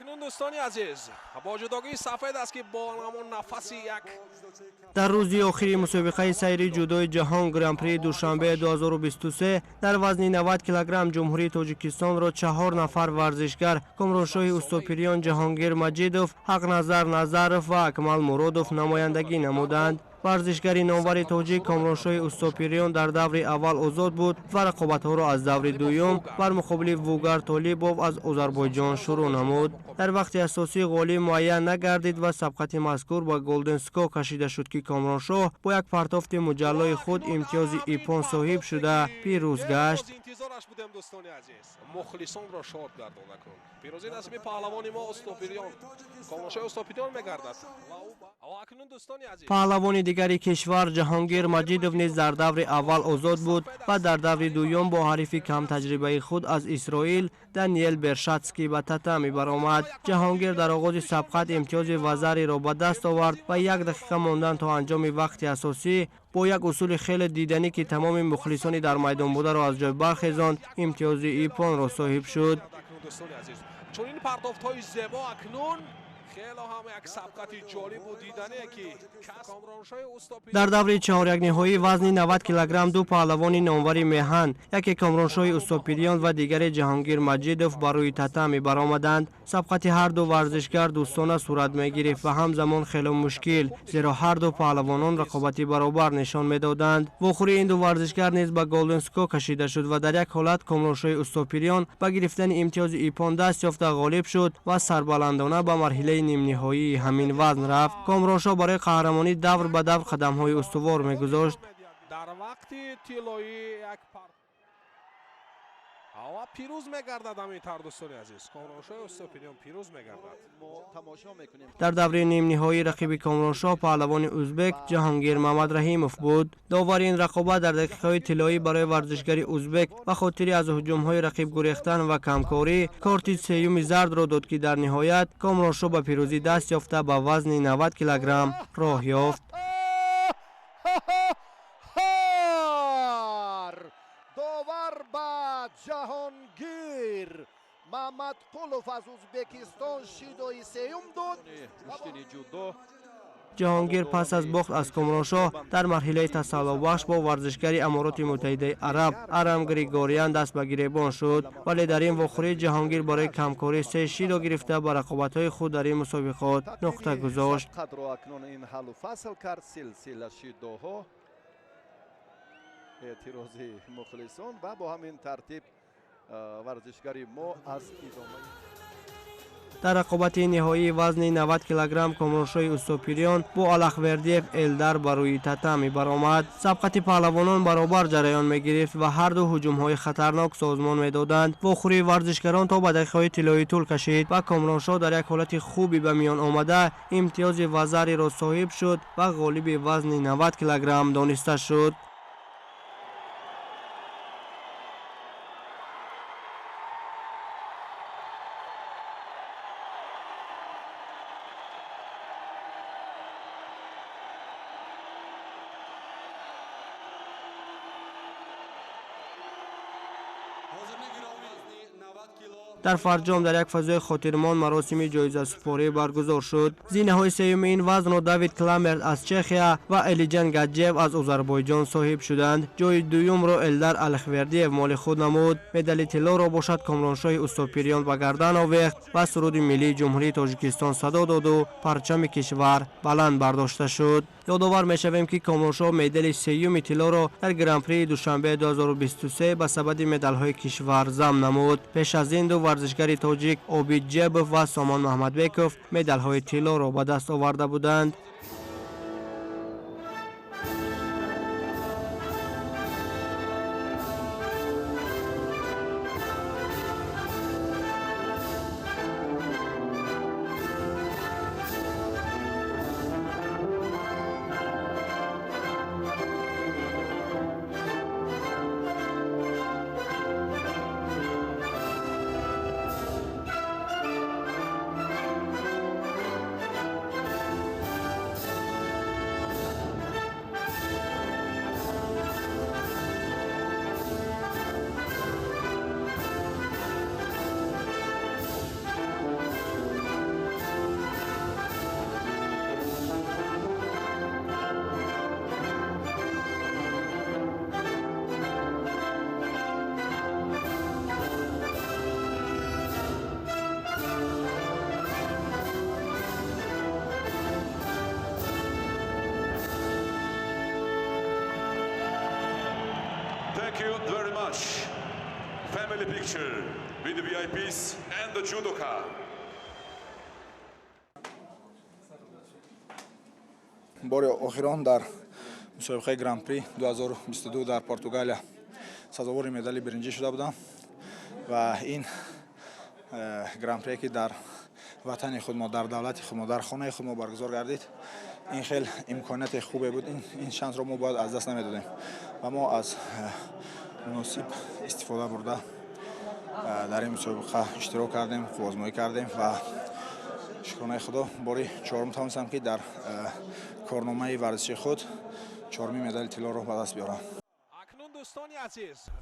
اکنون دوستانی عزیز با جداگی سفید است که با همون نفسی یک در روزی آخری مسابقه سیری جودوی جهان گرانپری دوشنبه 2023 در وزن 90 کیلوگرم جمهوری تاجیکستان را 4 نفر ورزشگر کامرانشاه اوستوپیریان، جهانگیر مجیدوف، حق نظر نظرов و اکمل مرودوف نمایندگی نمودند. ورزشگری نامور تاجیک کامرانشاه اوستوپیریان در دور اول آزاد بود و رقابت‌ها را از دور دوم بر مقابل ووگر طالیبوف از آذربایجان شروع نمود. در وقت اساسی غالب معین نگردید و سبقت مذکور با گلدن سکو کشیده شد که کامرانشاه با یک پرتافت مجلای خود امتیاز ایپون صاحب شده پیروز گشت. انتظارش بودیم دوستان عزیز، مخلصان را شاد گردانده کن. پیروزی نصیب پهلوان ما اوستوپیریان، کامرانشاه اوستوپیریان میگردد. و اکنون دوستان عزیز پهلوان دیگری کشور جهانگیر مجیدوف نیز در دور اول آزاد بود و در دور دوم با حریف کم تجربه خود از اسرائیل دانیل برشاتسکی به تتمی برآمد. جهانگیر در آغاز سبقت امتیاز وزری را به دست آورد و 1 دقیقه ماندن تا انجام وقت اساسی با یک اصول خیلی دیدنی که تمام مخلصانی در میدان بوده را از جای برخیزاند امتیاز ایپون را صاحب شد. دوستان عزیز چون این پرداخت های زیبا اکنون خیلی هم یک سبقت جالب و دیدنی که کامرانشاه اوستوپیریان در دور 4 نهایی وزن 90 کیلوگرم دو پهلوان نامور میهن، یکی کامرانشاه اوستوپیریان و دیگری جهانگیر مجیدوف بر روی تتمی برآمدند. سبقت هر دو ورزشگر دوستانه صورت می‌گرفت و همزمان خیلی مشکل، زیرا هر دو پهلوانان رقابتی برابر نشان می‌دادند. و آخری این دو ورزشگر نیز به گلدن سکو کشیده شد و در یک حالت کامرانشاه اوستوپیریان به گرفتن امتیاز ایپون دست یافته غالب شد و سربلندانه به مرحله نیم نهایی همین وزن رفت. کامرانشاه برای قهرمانی دور به دور قدم‌های استوار می‌گذاشت. در وقت طلایی یک هوا پیروز میگردد. همین تر دوستان عزیز کامرانشاه اوستوپیریان پیروز میگردد. در دوره نیم نهایی رقیب کامرانشاه پهلوان ازبک جهانگیر محمد رحیموف بود. داور این رقابت در دقیقه‌های طلایی برای ورزشگری ازبک و خاطر از هجوم‌های رقیب گریختن و کمکاری کارت سیوم زرد را داد که در نهایت کامرانشاه به پیروزی دست یافته به وزن 90 کیلوگرم راه یافت. داور با جهانگیر محمد قلوف از ازبکستان شیدای سیوم داد. جهانگیر پس از باخت از کامرانشاه در مرحله تسلابخش با ورزشگری امارات متحده عرب ارم گریگوریان دست به گریبان شد، ولی در این واخری جهانگیر برای کمکاری 3 شیدا گرفته به رقابت‌های خود در این مسابقات نقطه گذاشت. اعتراضی مخلصان و با همین ترتیب ورزشگری ما از ادامه در رقابت نهایی وزن 90 کیلوگرم کامرانشاه اوستوپیریان با الخوردیف الدر بر روی تتمی برآمد. سبقت پهلوانان برابر جریان می‌گرفت و هر دو هجوم‌های خطرناک سازمان می‌دادند. و آخری ورزشگران تا به دقیقه‌های طلایی طول کشید و کامرانشاه در یک حالت خوبی به میان آمده امتیاز وزری را صاحب شد و غالب وزن 90 کیلوگرم دانسته شد. در فرجام در یک فضای خاطرمان مراسم جایزه سپاری برگزار شد. زینه‌های سوم این وزن را دیوید کلامرت از چخیا و الیجان گاجیو از آذربایجان صاحب شدند. جای دوم را الدر الخوردیف مال خود نمود. مدال طلا را باشد کامرانشاه اوستوپیریان به گردن آویخت و سرود ملی جمهوری تاجیکستان صدا داد و پرچم کشور بلند برداشته شد. یادآور می‌شویم که کامرانشاه مدال سوم طلا را در گرانپری دوشنبه 2023 به سبد مدال‌های کشور ضم نمود. پیش از این دو ورزشگری تاجیک عابد جیبوف و سامان محمدبکوف مدال‌های طلا را به دست آورده بودند. Thank you very much. Family picture with the VIPs and the judoka. بار آخران در مسابقه گراند پری 2022 در پرتغالیا سزاوار مدال برنجی شده بودم و این گراند پری که در وطن خود ما، در دولت خود ما، در خانه خود ما برگزار گردید، این خیلی امکانات خوبی بود. این شانس رو ما باید از دست نمیدادیم و ما از مناسب استفاده برده در این مسابقه اشتراک کردیم، آزمایش کردیم و شکرانه خدا باری چهارم توانستم که در کارنامه ورزشی خود چهارمی مدال طلا رو به دست بیارم.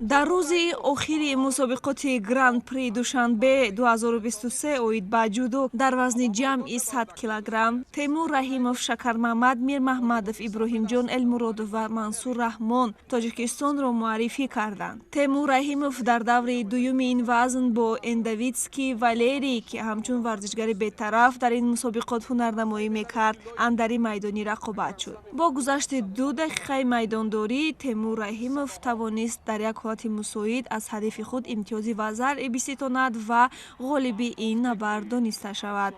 дар рӯзи охири мусобиқоти гран при душанбе 2023 оид ба ҷудо дар вазни ҷамъи 100 килограмм Темур Раҳимов, Шакар Маҳмад, Мир Маҳмадов, Иброҳимҷон Элмуродов ва Мансур Раҳмон Тоҷикистонро муаррифӣ карданд. Темур Раҳимов дар даври дуюми ин вазн бо Эндавитский Валерий, ки ҳамчун варзишгари бетараф дар ин мусобиқот ҳунарнамоӣ мекард, андари майдонӣ рақобат шуд. Бо гузашти 2 дақиқаи майдондорӣ Темур Раҳимов тавонист дар як ҳолати мусоид аз ҳадифи худ имтиёзи ва заръе биситонад ва ғолиби ин набард дониста шавад.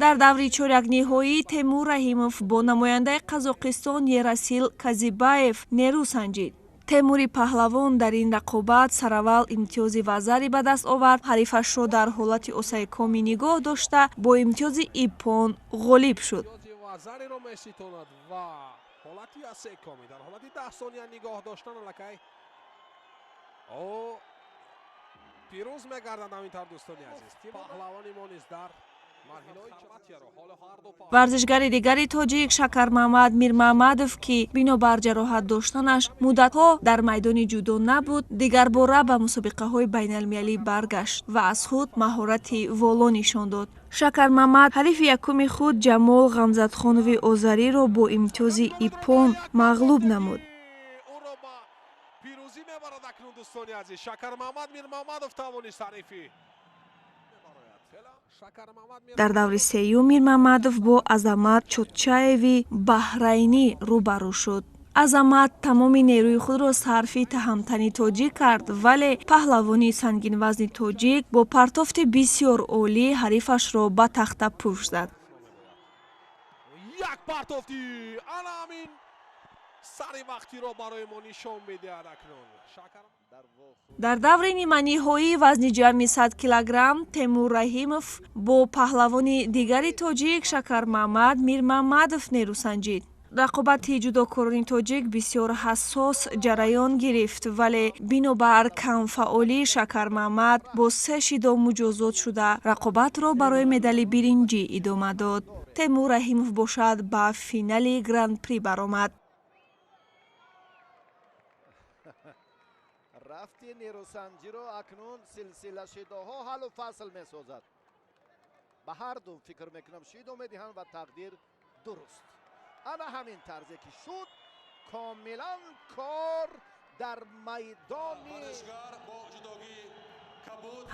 дар даври чорякниҳоӣ Темур Раҳимов бо намояндаи Қазоқистон Ерасил Казибаев нерӯ санҷид. Темури паҳлавон дар ин рақобат сараввал имтиёзи вазари ба даст овард. ҳарифашро дар ҳолати осайкомӣ нигоҳ дошта бо имтиёзи иппон ғолиб шуд. варзишгари дигари тоҷик Шакар Маҳмад Мир Маҳмадов, ки бинобар ҷароҳат доштанаш муддатҳо дар майдони ҷудо набуд, дигарбора ба мусобиқаҳои байналмилалӣ баргашт ва аз худ маҳорати воло нишон дод. Шакар Маҳмад ҳарифи якуми худ Ҷамол Ғамзатхонови Озариро бо имтиёзи иппон мағлуб намуд. дар даври сеюм Мир Маҳмадов бо Азамат Чотчаеви Баҳрайнӣ рӯбарӯ шуд. Азамат тамоми нерӯи худро сарфи таҳамтани тоҷик кард, вале паҳлавони сангинвазни тоҷик бо партофти бисёр олӣ ҳарифашро ба тахта пӯш зад. як партофти ана ҳамин сари вақтиро барои мо нишон медиҳад акнун. дар даври ниманиҳоӣ вазни ҷамъи 100 килограмм Темур Раҳимов бо паҳлавони дигари тоҷик Шакар Маҳмад Мир Маҳмадов нерӯ санҷид. рақобати ҷудокорони тоҷик бисёр ҳассос ҷараён гирифт, вале бинобар камфаъолӣ Шакар Маҳмад бо 3 шидо муҷозот шуда рақобатро барои медали биринҷӣ идома дод. Темур Раҳимов бошад ба финали гран при баромад. рафти нерӯсанҷиро акнун силсила шидоҳо ҳаллу фасл месозад. ба ҳар ду фикр мекунам шидо медиҳанд ва тақдир дуруст. ана ҳамин тарзе ки шуд комилан кор дар майдони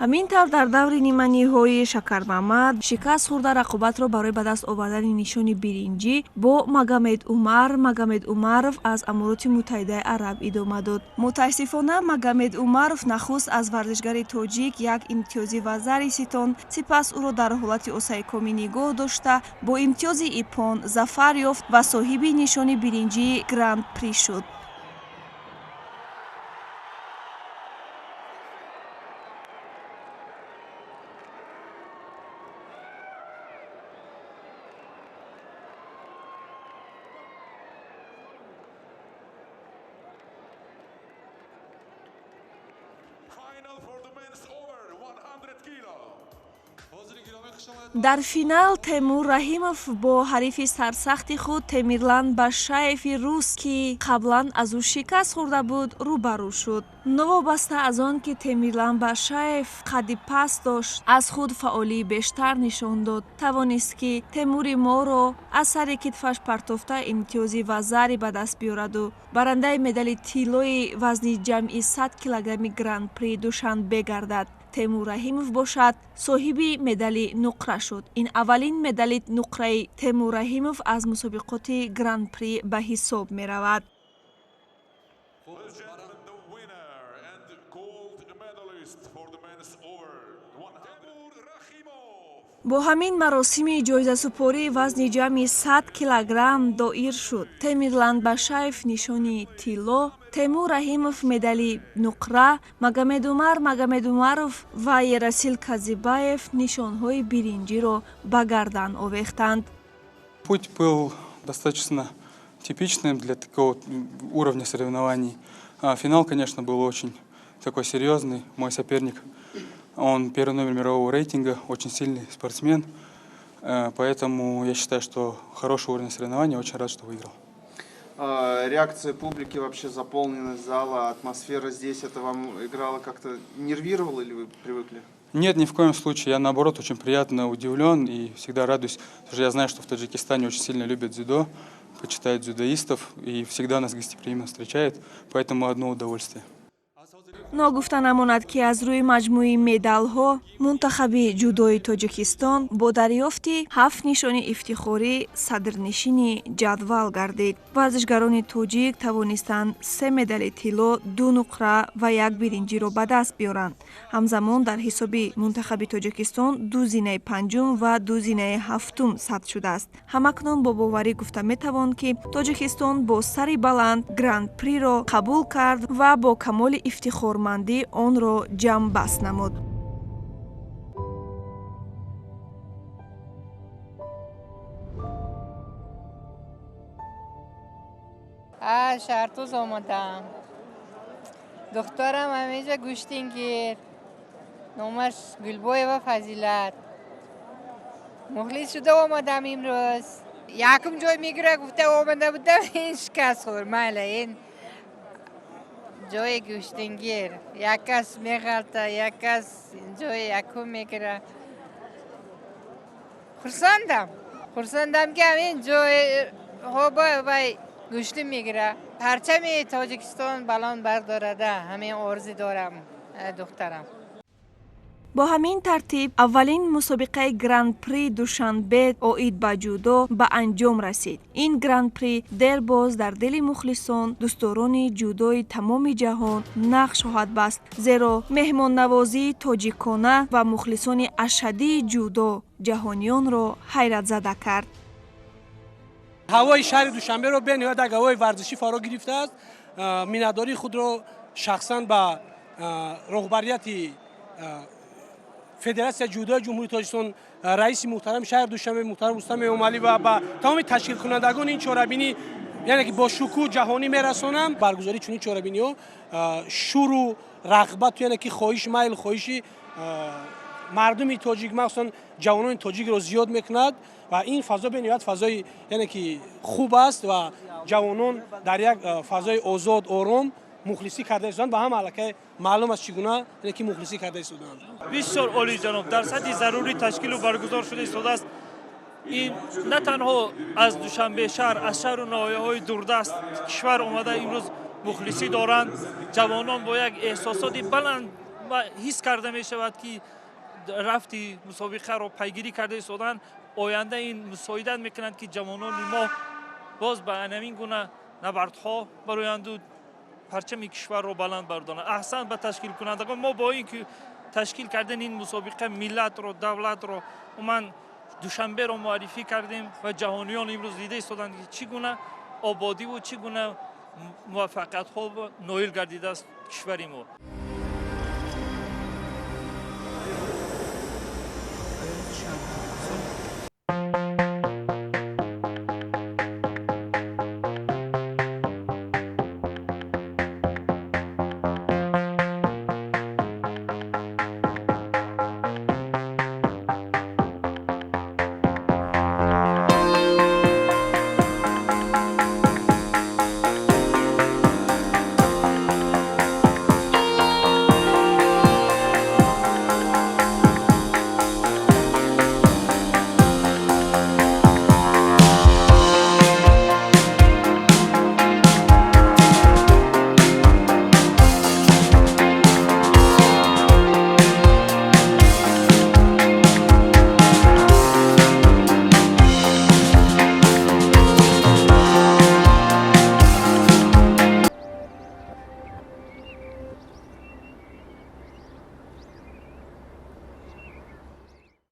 ҳамин тавр дар даври ниманиҳои Шакар Маҳмад шикаст хӯрда рақобатро барои ба даст овардани нишони биринҷӣ бо Магомед Умаров аз Амороти Муттаҳидаи Араб идома дод. мутаассифона Магомед Умаров нахуст аз варзишгари тоҷик як имтиёзи ва зари ситон, сипас ӯро дар ҳолати осайкомӣ нигоҳ дошта бо имтиёзи иппон зафар ёфт ва соҳиби нишони биринҷии гран при шуд. дар финал Темур Раҳимов бо ҳарифи сарсахти худ Темирлан Башаеви рус, ки қаблан аз ӯ шикаст хӯрда буд, рӯбарӯ шуд. новобаста аз он ки Темирлан Башаев қадди паст дошт, аз худ фаъолии бештар нишон дод. тавонист ки Темури моро аз сари китфаш партофта имтиёзи ва зари ба даст биёраду барандаи медали тиллои вазни ҷамъи 100 килограмми гран при Душанбе гардад. Темур Раҳимов бошад, соҳиби медали нуқра шуд. Ин аввалин медали нуқраи Темур Раҳимов аз мусобиқоти Гран-при ба ҳисоб меравад. Ladies and gentlemen, the winner and gold medalist for the men's over 100, Temur Rakhimov. бо ҳамин маросими ҷоизасупорӣ вазни ҷамъи 100 килограмм доир шуд. Темирланд Башаев нишони тилло, Темур Раҳимов медали нуқра, Магомедумаров ва Ерасил Казибаев нишонҳои биринҷиро ба гардан овехтанд. Путь был достаточно типичным для такого уровня соревнований. Финал, конечно, был очень такой серьезный. Мой соперник, он первый номер мирового рейтинга, очень сильный спортсмен. Поэтому я считаю, что хороший уровень соревнований, очень рад, что выиграл. Реакция публики, вообще заполненность зала, атмосфера здесь, это вам играло как-то, нервировало или вы привыкли? Нет, ни в коем случае. Я, наоборот, очень приятно удивлен и всегда радуюсь, потому что я знаю, что в Таджикистане очень сильно любят дзюдо, почитают дзюдоистов и всегда нас гостеприимно встречают, поэтому одно удовольствие. ногуфта намонад ки аз рӯи маҷмӯи медалҳо мунтахаби ҷудои Тоҷикистон бо дарёфти 7 нишони ифтихорӣ садрнишини ҷадвал гардид. варзишгарони тоҷик тавонистанд 3 медали тилло, 2 нуқра ва 1 биринҷиро ба даст биёранд. ҳамзамон дар ҳисоби мунтахаби Тоҷикистон 2 зинаи панҷум ва 2 зинаи ҳафтум сабт шудааст. ҳамакнун бо боварӣ гуфта метавон ки Тоҷикистон бо сари баланд Гран-приро қабул кард ва бо камоли ифтихормандӣ онро ҷамъбаст намуд. شهرتوز آمدم. دخترم همیشه گوشتینگیر، نامش گلبای و فضیلت. مخلص شده آمدم امروز. یکم جای میگیره گفته آمده بودم این شکست خورد. ماله این جای گوشتینگیر یک کس میغلطه، یک کس جای یکم میگیره. خرسندم که همین جای بای گوشتی میگیره. پرچم تاجیکستان بلند بردارده. همین آرزو دارم دخترم. با همین ترتیب اولین مسابقه گراند پری دوشنبه اوید با جودو به انجام رسید. این گراند پری در باز در دل مخلصان دوستداران جودوی تمام جهان نقش خواهد بست، زیرا مهمان نوازی تاجیکانه و مخلصان اشدی جودو جهانیان را حیرت زده کرد. هوای شهر دوشنبه را به نهایت هوای ورزشی فرا گرفته است. مینداری خود را شخصا به رهبریت فدراسیون جودو جمهوری تاجیکستان رئیس محترم شهر دوشنبه محترم رستم امالی و با تمام تشکیل کنندگان این چهاربینی، یعنی که با شکوه جهانی میرسونم. برگزاری چنین چهاربینی ها شور و رغبت، یعنی که خواهش میل خواهشی مردم تاجیک مخصوصا جوانان تاجیک رو زیاد میکند و این فضا به نهایت فضای یعنی که خوب است و جوانان در یک فضای آزاد آرام مخلصی کرده شدند. به هم علاقه معلوم است چگونه یعنی که مخلصی کرده شدند. بسیار عالی جناب، در سطح ضروری تشکیل و برگزار شده ایستاده است. این نه تنها از دوشنبه شهر، از شهر و ناحیه‌های دوردست کشور اومده امروز مخلصی دارند. جوانان با یک احساسات بلند و حس کرده می شود که رفتی مسابقه رو پیگیری کرده ایستادند. آینده این مساعدت میکنند که جوانان ما باز به همین گونه نبردها برآیند و پرچم کشور رو بلند بردارند. احسن به تشکیل کنندگان. ما با اینکه تشکیل کردن این مسابقه ملت رو، دولت رو، من دوشنبه رو معرفی کردیم و جهانیان امروز دیده ایستادند که چگونه آبادی و چگونه موفقیت ها نایل گردیده است کشور ما.